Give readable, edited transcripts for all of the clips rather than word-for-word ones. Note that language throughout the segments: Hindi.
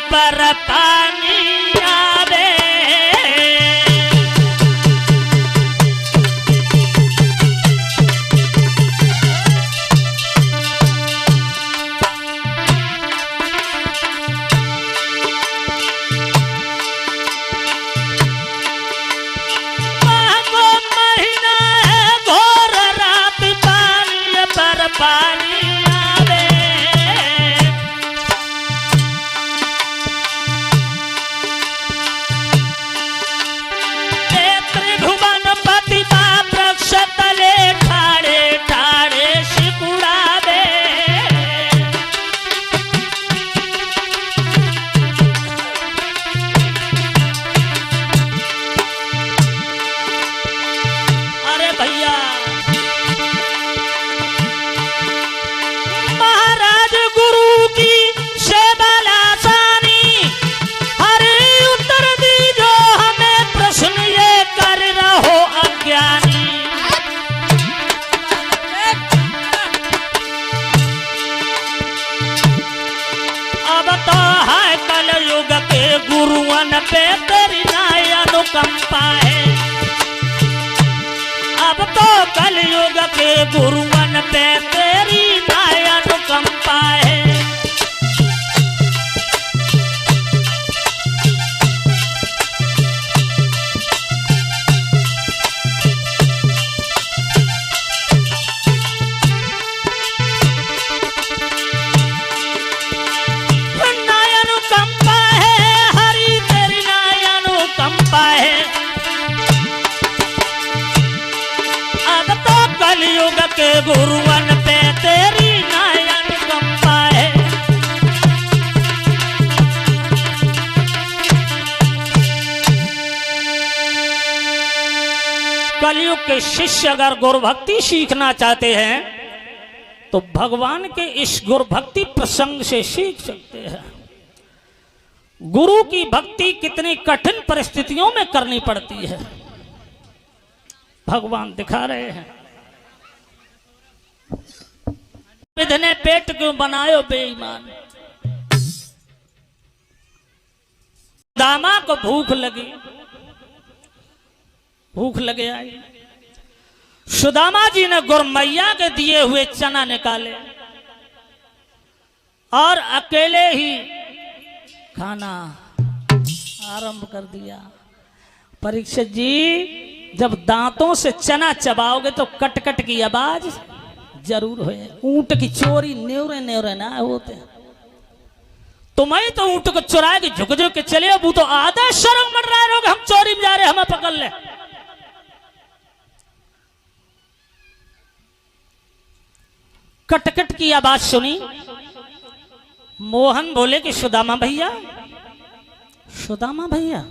पर पानी आवे। पानी आवे त्रिभुवन पति वृक्ष तले ठाड़े ठाड़े सिकुड़ावे। अरे भैया गुरुवन पे तेरी नाय अनुकंपा है। अब तो कलयुग के गुरुवन पे तेरी नाय अनुकंपा है। कलयुग के गुरुवन पे तेरी नाय अनुकंपा है। कलयुग के शिष्य अगर गुरु भक्ति सीखना चाहते हैं तो भगवान के इस गुरु भक्ति प्रसंग से सीख सकते हैं। गुरु की भक्ति कितनी कठिन परिस्थितियों में करनी पड़ती है भगवान दिखा रहे हैं। विधने पेट क्यों बनायो बेईमान, दामा को भूख लगे आई। सुदामा जी ने गुरमैया के दिए हुए चना निकाले और अकेले ही खाना आरंभ कर दिया। परीक्षित जी जब दांतों से चना चबाओगे तो कट कट की आवाज जरूर हो। ऊंट की चोरी न्योरे न्योरे ना होते। तुम्हें तो ऊंट को चुरा के झुक झुक के चले वो तो आधा शर्म मर रहा है। हम चोरी में जा रहे हमें पकड़ ले। कटकट की आवाज सुनी। मोहन बोले कि सुदामा भैया, सुदामा भैया।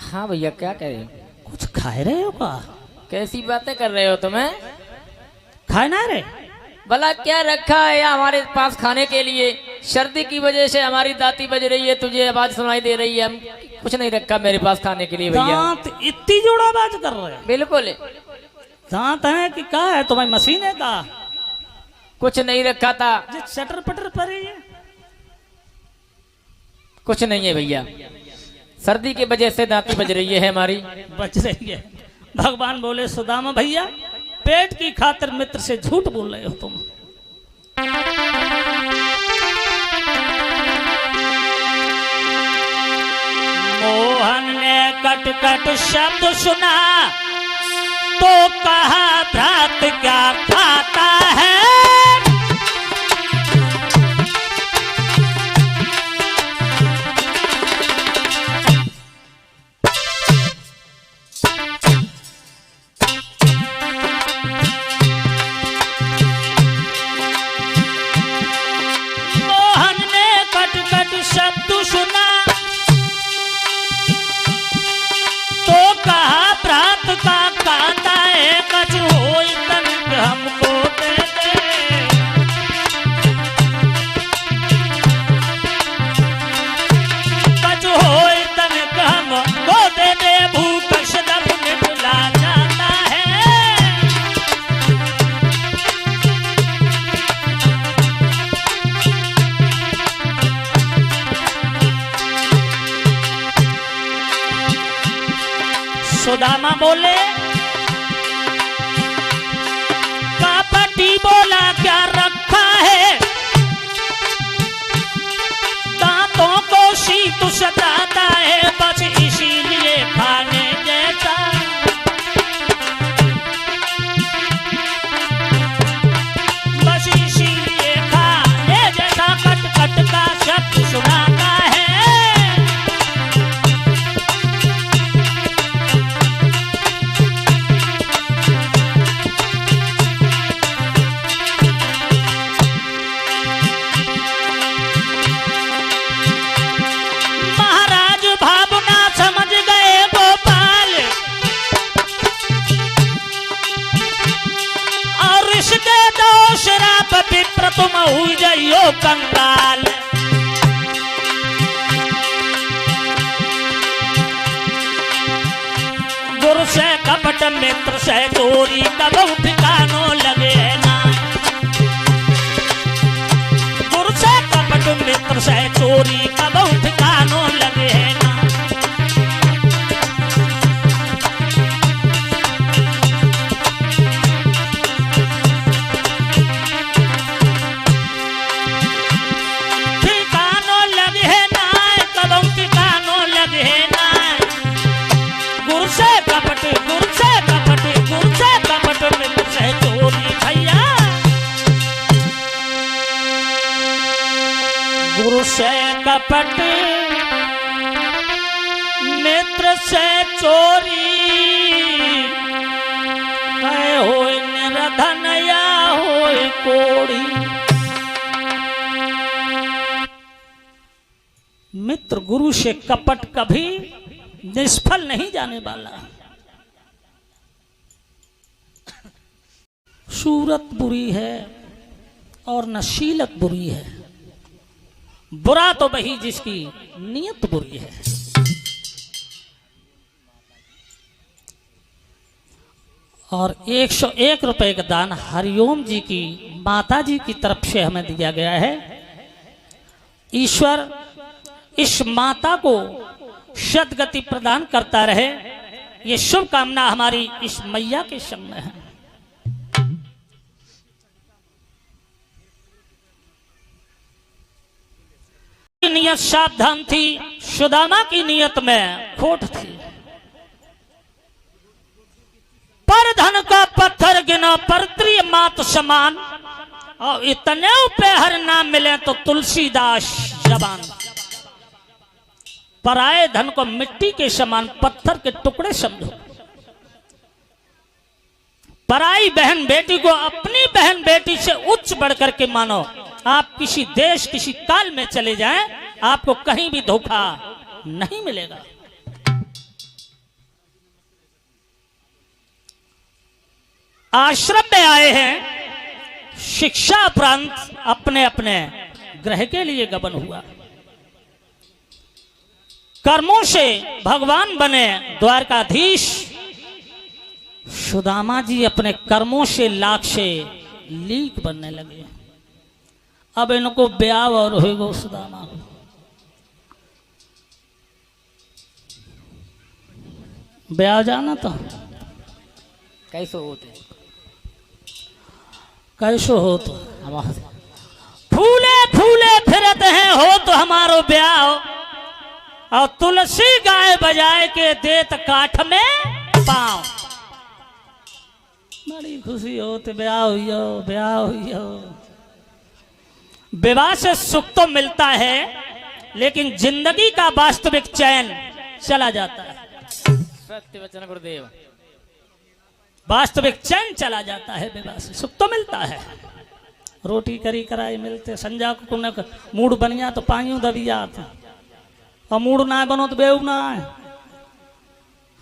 हाँ भैया क्या कह रहे हो? कुछ खाए रहे हो का? कैसी बातें कर रहे हो तुम्हें? खाए ना रे? भला क्या रखा है हमारे पास खाने के लिए? सर्दी की वजह से हमारी दांती बज रही है, तुझे आवाज सुनाई दे रही है। हम कुछ नहीं रखा मेरे पास खाने के लिए भैया। दांत इतनी जोड़ आवाज कर रहे हैं? बिल्कुल। दांत है कि क्या है? तुम्हारी मशीन है का? कुछ नहीं रखा था। चटर पटर पड़ी है? कुछ नहीं है भैया, सर्दी की वजह से दांती बज रही है हमारी। बच रही है। भगवान बोले सुदामा भैया पेट की खातिर मित्र से झूठ बोल रहे हो तुम। मोहन ने कट कट शब्द सुना तो कहा भ्रात क्या खाता है। शब्द सुना तो कहा प्रात का खाता है कछ हो हमको दे दे। सुदामा बोले कपटी बोला क्या रखा है, दांतों को शीत सताता है, बस इसीलिए खाने जैसा, बस इसीलिए खाने जैसा कट कट का शब्द सुनाता है। विप्र तुम हुई जाइयो कंगाल, गुरु से कपट मित्र से चोरी कब ठिकानों लगे ना, गुरु से कपट मित्र से चोरी कब ठिकानों लगे ना। गुरु से कपट मित्र से चोरी, होए निरधन या होए कोड़ी। मित्र गुरु से कपट कभी निष्फल नहीं जाने वाला। सूरत बुरी है और नसीलत बुरी है, बुरा तो वही जिसकी नीयत बुरी है। और 101 रुपए का दान हरिओम जी की माता जी की तरफ से हमें दिया गया है। ईश्वर इस माता को सद्गति प्रदान करता रहे, ये शुभकामना हमारी इस मैया के संग में है। नियत सावधान थी, सुदामा की नियत में खोट थी। पर धन का पत्थर गिना पर प्रिय मात समान, और इतने पे हर नाम मिले तो तुलसीदास जबान। पराए धन को मिट्टी के समान पत्थर के टुकड़े समझो। पराई बहन बेटी को अपनी बहन बेटी से उच्च बढ़कर के मानो। आप किसी देश किसी काल में चले जाएं, आपको कहीं भी धोखा नहीं मिलेगा। आश्रम में आए हैं, शिक्षा उपरांत अपने अपने ग्रह के लिए गमन हुआ। कर्मों से भगवान बने द्वारकाधीश। सुदामा जी अपने कर्मों से लाख से लीक बनने लगे। अब इनको ब्याह और होगा सुदामा को। ब्याह जाना तो कैसे होते, कैसे हो तो फूले फूले फिरते हैं, हो तो हमारो ब्याह। और तुलसी गाय बजाए के देत काठ में पाँव। बड़ी खुशी हो तो ब्याह हुई हो, ब्याह हुई हो। विवाह से सुख तो मिलता है, लेकिन जिंदगी का वास्तविक चैन चला जाता है। सत्य वचन गुरुदेव। वास्तविक चैन चला जाता है। विवाह से सुख तो मिलता है, रोटी करी कराई मिलते। संजा को मूड बन गया तो पाइयों दबिया, और मूड ना बनो तो बेऊ ना है।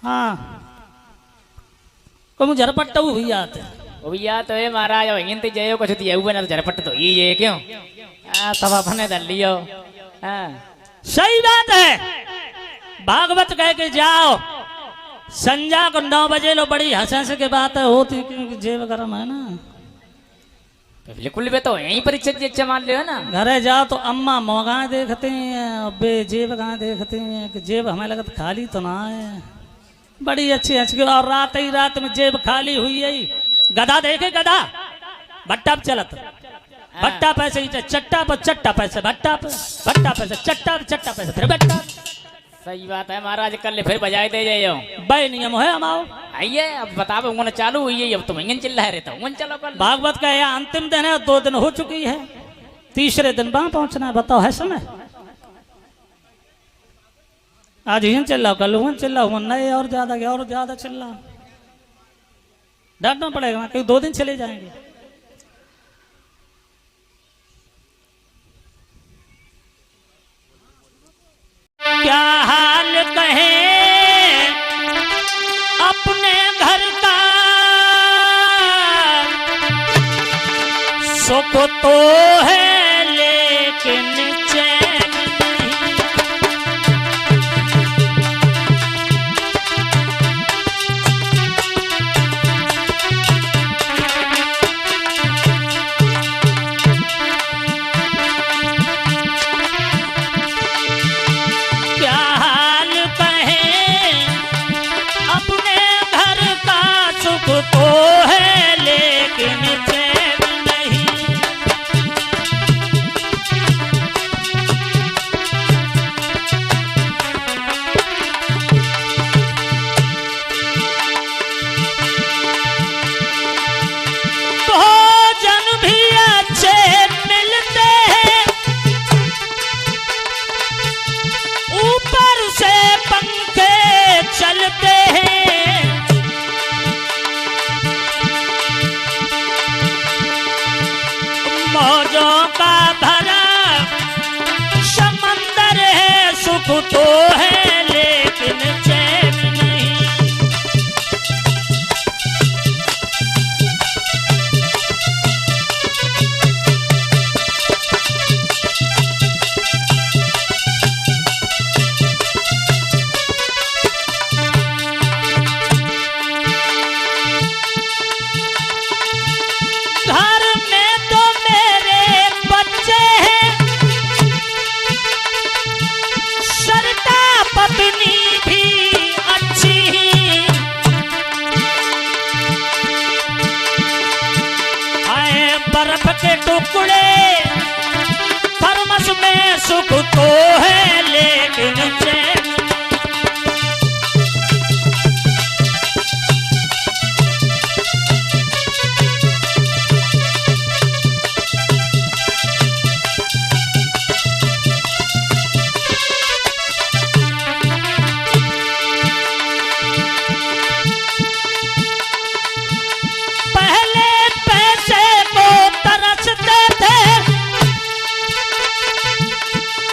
हाँ, को झरपट्ट भी आते भैया तो ये महाराज वहीं ते जयो कुछ दिया हुआ ना, तो झरपट तो ये क्यों तब अपने दल लियो। सही बात है। भागवत कह के जाओ, संजा को 9 बजे लो। बड़ी हंस के बात है होती, क्योंकि जेब गरम है ना। बिल्कुल बे तो यहीं परीक्षा अच्छा मान लियो ना। घरे जाओ तो अम्मा मोगा देखते हैं, बे जेब कहाँ देखते हैं कि जेब हमें लगता खाली तो ना है। बड़ी अच्छी हंसकी और रात ही रात में जेब खाली हुई है। गधा देखे गधा भट्टा पे चलत भट्टा पैसे चट्टा पर चट्टा पैसे भट्टा पे चट्टा पैसे फिर भट्टा। सही बात है महाराज, कल फिर बजाए दे जाइयो बे नियम है हम आओ आइए। अब बताओ उन्होंने चालू हुई है, अब तुम इंजन चिल्ला रहे थे चलो कल। भागवत का यह अंतिम दिन है, 2 दिन हो चुकी है, तीसरे दिन वहां पहुंचना है। बताओ है समय? आज ही चिल्लाओ कल हुआ चिल्लाओ नहीं और ज्यादा चिल्लाओ, डांटना पड़ेगा क्योंकि 2 दिन चले जाएंगे। क्या हाल कहे अपने घर का, सुख तो है लेकिन चैन नहीं। क्या हाल कहे अपने घर का, सुख तो है लेकिन चैन नहीं। भोजन भी अच्छे मिलते हैं, ऊपर से पंखे चलते हैं। मौजों का भरा समंदर है, सुख तो है लेकिन चैन नहीं। घर में तो मेरे बच्चे हैं, सरता पत्नी भी अच्छी। आए बर्फ के टुकड़े थर्मस में, सुख तो है लेकिन चैन नहीं। पहले पैसे को तरसते थे,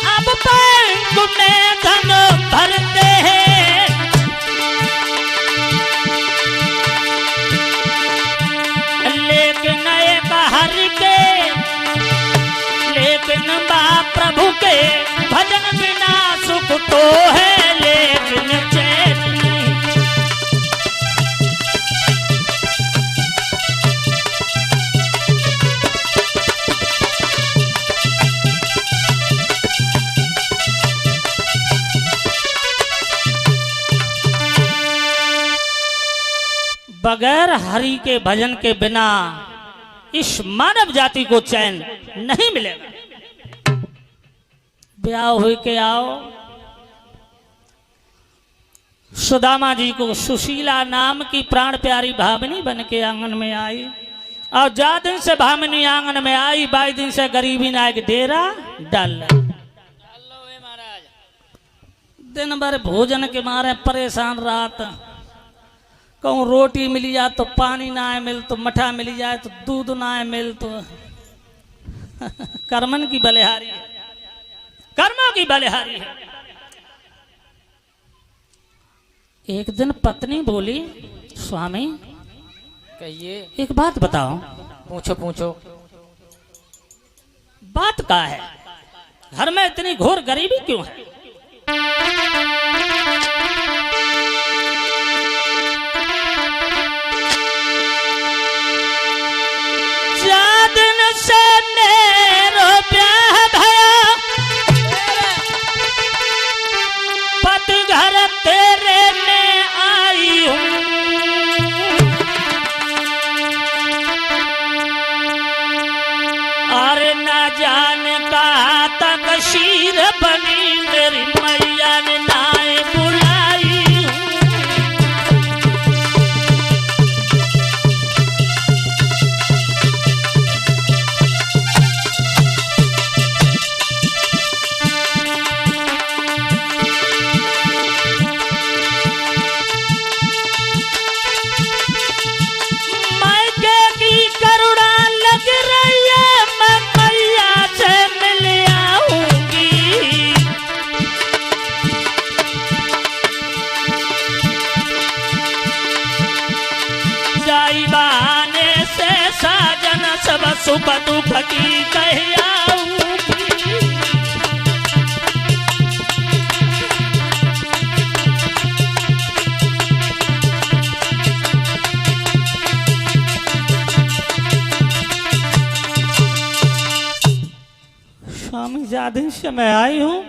अब बैंक में धन भरते हैं। लेकिन नए बाहर के, लेकिन प्रभु के भजन बिना, सुख तो है लेकिन चैन नहीं। बगैर हरि के भजन के बिना इस मानव जाति को चैन नहीं मिलेगा। ब्याह हुई के आओ, सुदामा जी को सुशीला नाम की प्राण प्यारी भामिनी बन के आंगन में आई, और जा दिन से भामिनी आंगन में आई, 22 दिन से गरीबी नायक डेरा डाल महाराज। दिन भर भोजन के मारे परेशान, रात कहूँ रोटी मिली जाए तो पानी ना आए मिल, तो मठा मिली जाए तो दूध ना आए मिल, तो कर्मन की बलिहारी है, कर्मों की बलिहारी है। एक दिन पत्नी बोली, स्वामी कहिए। एक बात बताओ। पूछो पूछो। बात का है, घर में इतनी घोर गरीबी क्यों है? दिन से मेरो ब्याह भया, पतझड़ तेरे में आई। जाई बहाने से साजन सब सुख दुख की कहियाऊंगी। स्वामी ज्यादा से मैं आई हूँ,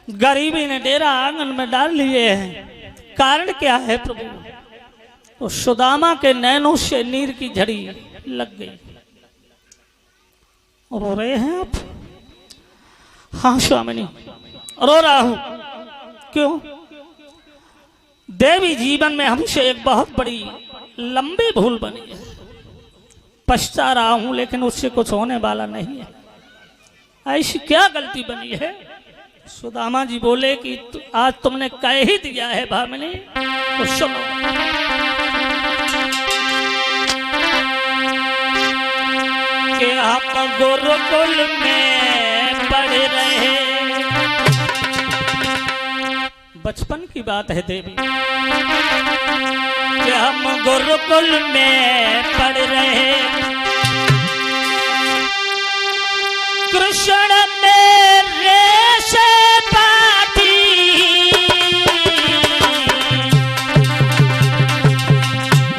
गरीबी ने डेरा आंगन में डाल लिए हैं, कारण क्या है प्रभु? तो सुदामा के नैनों से नीर की झड़ी लग गई। रो रहे हैं आप? हाँ स्वामिनी, रो रहा हूं। क्यों? देवी जीवन में हमसे एक बहुत बड़ी लंबी भूल बनी है, पछता रहा हूं, लेकिन उससे कुछ होने वाला नहीं है। ऐसी क्या गलती बनी है? सुदामा जी बोले कि आज तुमने कह ही दिया है भामिनी, तो सुनो। कि हम गुरुकुल में पढ़ रहे, बचपन की बात है देवी, कि हम गुरुकुल में पढ़ रहे, कृष्ण मेरे से पाठी,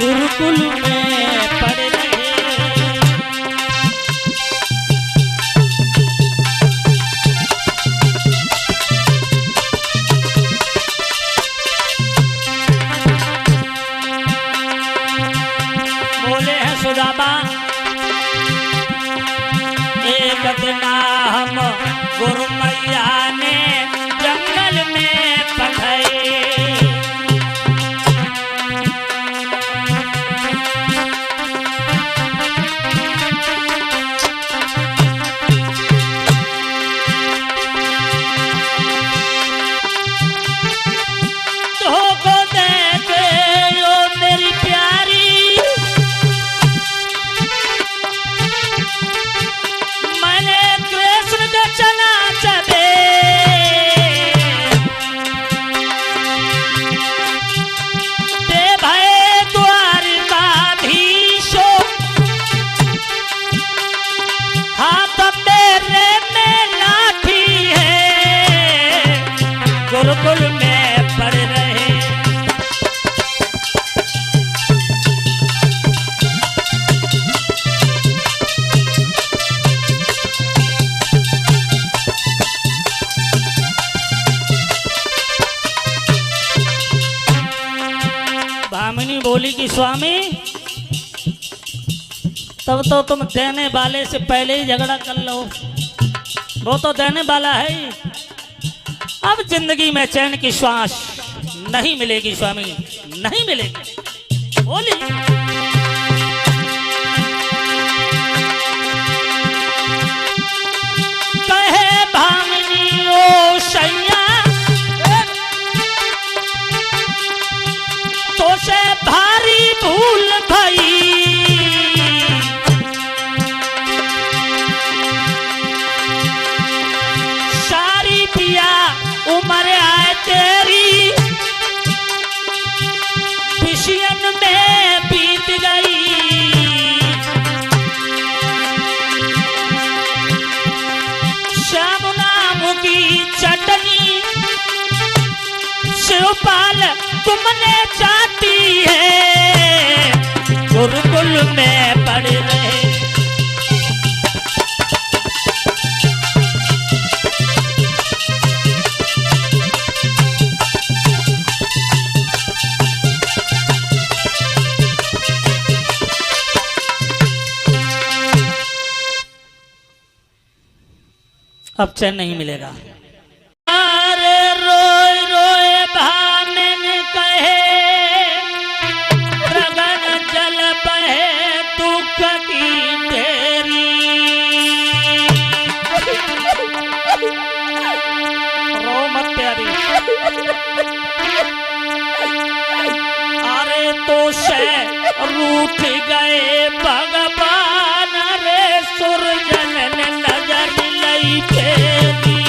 गुरुकुल में पढ़ रहे। बोले हैं सुदामा, एक दिन हम गुरु मैया ने जंगल में पठाए, तो को देखे ओ मेरी प्यारी, मैंने कृष्ण के चना चबे, दे भय द्वार बाधीशो, हाथ मेरे में लाठी है, गुरुकुल में पढ़ रहे। भामिनी बोली कि स्वामी, तब तो तुम देने वाले से पहले ही झगड़ा कर लो, वो तो देने वाला है ही। अब जिंदगी में चैन की श्वास नहीं मिलेगी स्वामी, नहीं मिलेगी। बोली कहे भामिनी ओ सैया, तो से भारी भूल भई, सारी पिया उम्र आए तेरी, विषयन में बीत गई, श्याम नाम की चटनी शिवपाल तुमने चाहती है, गुरुकुल में पढ़ रहे। अब चैन नहीं मिलेगा। अरे रोए रोए भामिन कहे, गगन जल बहे दुख की तेरी, रो मत प्यारी। अरे तो से रूठ गए भगवान रे, सुरजन ने नजर लई फेरी,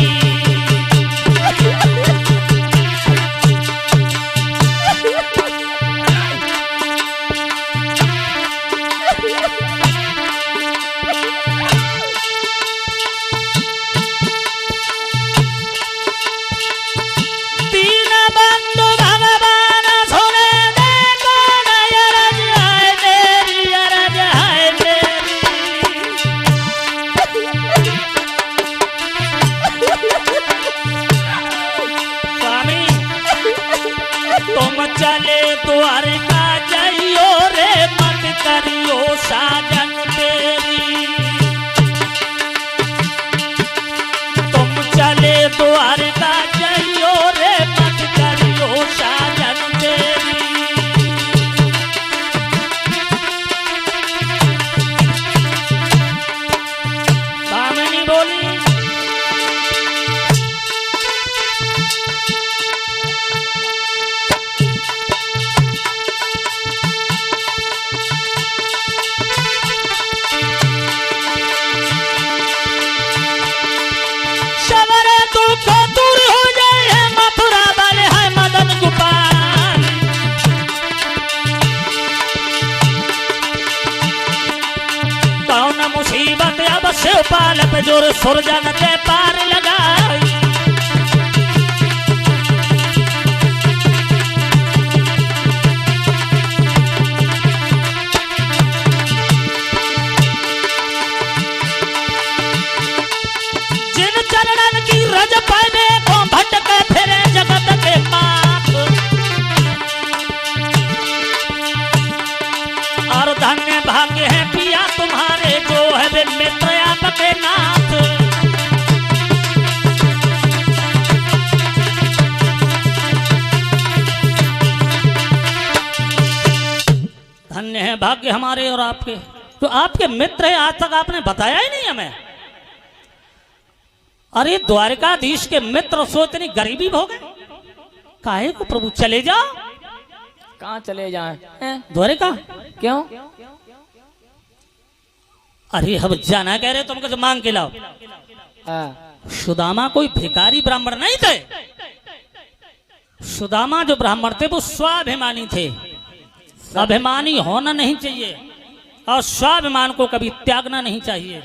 द्वारिका जाइयो रे मत करियो साजन तेरी। तुम चले द्वारिका जाइयो रे मत करियो साजन तेरी। भामिनी बोली सवरे दुख दूर हो जाए है मथुरा वाले है मदन गोपाल। कौन मुसीबत अब शिवपाल पे जोर सुरजन के पार लगाई। जिन चरणन की रज पाने को भटके फिरे जगत के मात। और धन्य भाग्य है पिया तुम्हारे जो है वे मित्र आपके नाथ। धन्य है भाग्य हमारे और आपके तो आपके मित्र है। आज तक आपने बताया ही नहीं हमें। अरे द्वारिकाधीश के मित्र सो इतनी गरीबी भोग काहे को प्रभु चले जाओ। कहाँ चले जाएं? द्वारिका क्यों? अरे हम जाना कह रहे तुमको तो मांग के लाओ। सुदामा कोई भिखारी ब्राह्मण नहीं थे। सुदामा जो ब्राह्मण थे वो स्वाभिमानी थे। अभिमानी होना नहीं चाहिए और स्वाभिमान को कभी त्यागना नहीं चाहिए।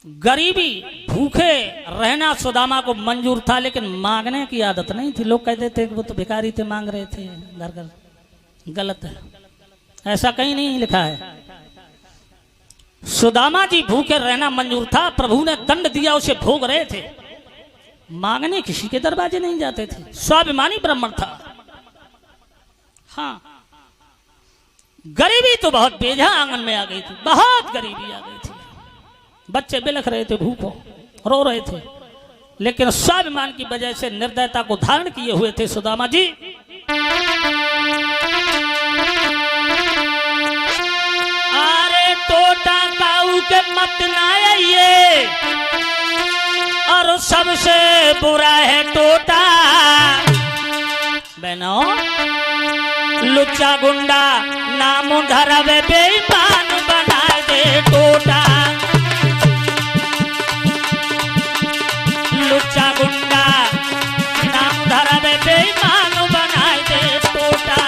गरीबी भूखे रहना सुदामा को मंजूर था लेकिन मांगने की आदत नहीं थी। लोग कहते थे कि वो तो भिखारी थे मांग रहे थे घर घर। गलत है, ऐसा कहीं नहीं लिखा है। सुदामा जी भूखे रहना मंजूर था। प्रभु ने दंड दिया उसे भोग रहे थे। मांगने किसी के दरवाजे नहीं जाते थे। स्वाभिमानी ब्राह्मण था। हाँ गरीबी तो बहुत बेजा आंगन में आ गई थी। बहुत गरीबी आ गई थी। बच्चे बिलख रहे थे भूखों रो रहे थे लेकिन स्वाभिमान की वजह से निर्दयता को धारण किए हुए थे सुदामा जी। अरे टोटा काऊ के मत ना आइए और सबसे बुरा है टोटा। बहनों लुच्चा गुंडा नाम धरवे बेईमान बना दे टोटा। लुच्चा गुंडा नाम धरवे बेईमान बना दे टोटा।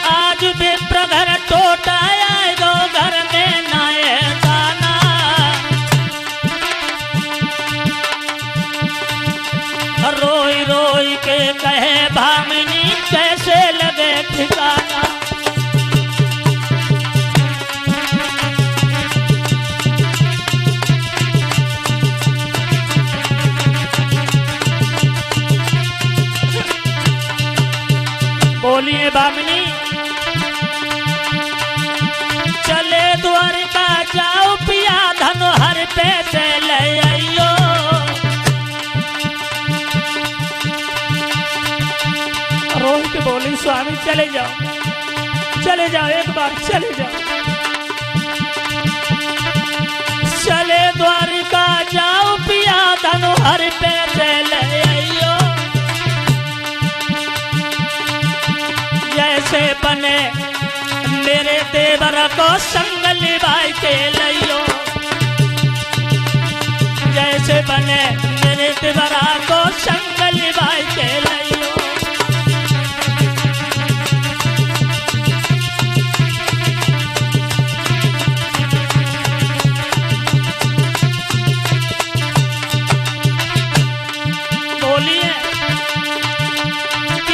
आज विप्र घर टोटा आए दो घर में नाये दाना। रोई रोई के कहे भामिनी कैसे लगे ठिकाना। बोलिए भामिनी चले द्वारिका जाओ पिया धन हर पैसे ले आइयो। रोई के बोली स्वामी चले जाओ एक बार चले जाओ। चले द्वारिका जाओ पिया धन हर पैसे ले आइयो। जैसे बने मेरे देवर को संग लिबाई के लियो। जैसे बने मेरे देवरा को संग लिबाई के लियो। बोलिए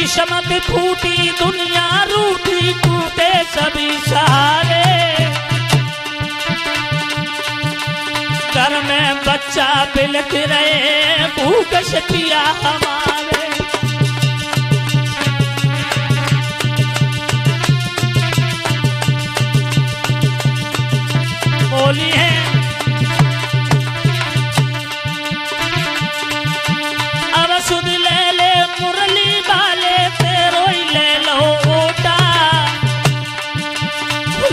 किस्मत फूटी दुनिया रूठी टूटे सभी सहारे, घर में बच्चा बिलख रहे भूख से पिया हमारे। बोली है अब सुध ले ले मुरली वाले तेरो ही ले लो ओटा,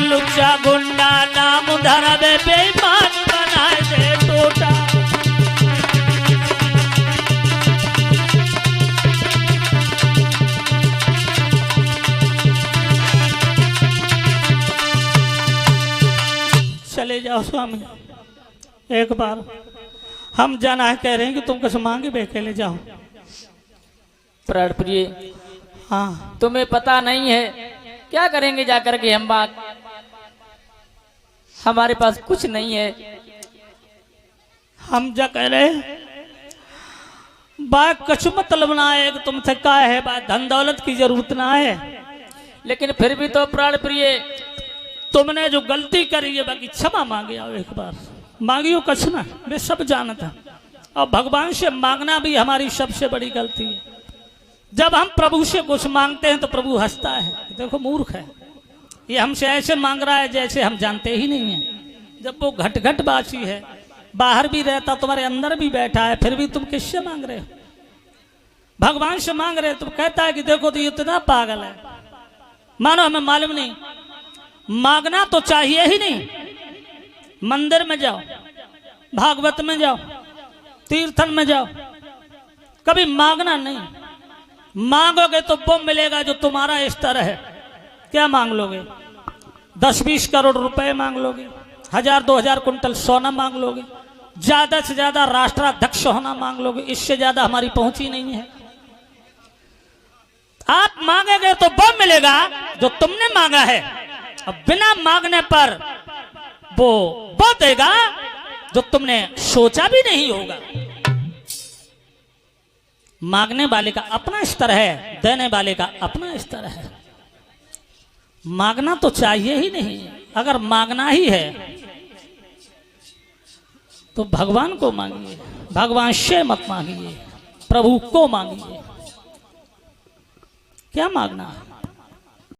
लुच्चा गुंडा नाम धरबे बेईमान बनाए दे टोटा। चले जाओ स्वामी, एक बार हम जाना है कह रहे हैं कि तुम कुछ मांगे बेके ले जाओ। प्राण प्रिय, हाँ तुम्हें पता नहीं है क्या करेंगे जाकर के हम बात, हमारे पास कुछ नहीं है। हम जा कह रहे बात कछु मतलब ना है कि तुमसे क्या है, बात धन दौलत की जरूरत ना है, लेकिन फिर भी तो प्राण प्रिय तुमने जो गलती करी है बाकी क्षमा मांगे आओ एक बार, मांगियो कछु ना, मैं सब जानता। और भगवान से मांगना भी हमारी सबसे बड़ी गलती है। जब हम प्रभु से कुछ मांगते हैं तो प्रभु हंसता है, देखो मूर्ख है ये, हमसे ऐसे मांग रहा है जैसे हम जानते ही नहीं है। जब वो घट घट बासी है, बाहर भी रहता तुम्हारे अंदर भी बैठा है, फिर भी तुम किससे मांग रहे हो? भगवान से मांग रहे हो। तुम कहता है कि देखो तो ये इतना पागल है, मानो हमें मालूम नहीं। मांगना तो चाहिए ही नहीं, मंदिर में जाओ, भागवत में जाओ, तीर्थन में जाओ, कभी मांगना नहीं। मांगोगे तो वो मिलेगा जो तुम्हारा स्तर है। क्या मांग लोगे? 10-20 करोड़ रुपए मांग लोगे, 1000-2000 कुंटल सोना मांग लोगे, ज्यादा से ज्यादा राष्ट्राध्यक्ष होना मांग लोगे, इससे ज्यादा हमारी पहुंच ही नहीं है। आप मांगेंगे तो वो मिलेगा जो तुमने मांगा है, अब बिना मांगने पर वो देगा जो तुमने सोचा भी नहीं होगा। मांगने वाले का अपना स्तर है, देने वाले का अपना स्तर है। मांगना तो चाहिए ही नहीं। अगर मांगना ही है तो भगवान को मांगिए, भगवान से मत मांगिए, प्रभु को मांगिए। क्या मांगना है?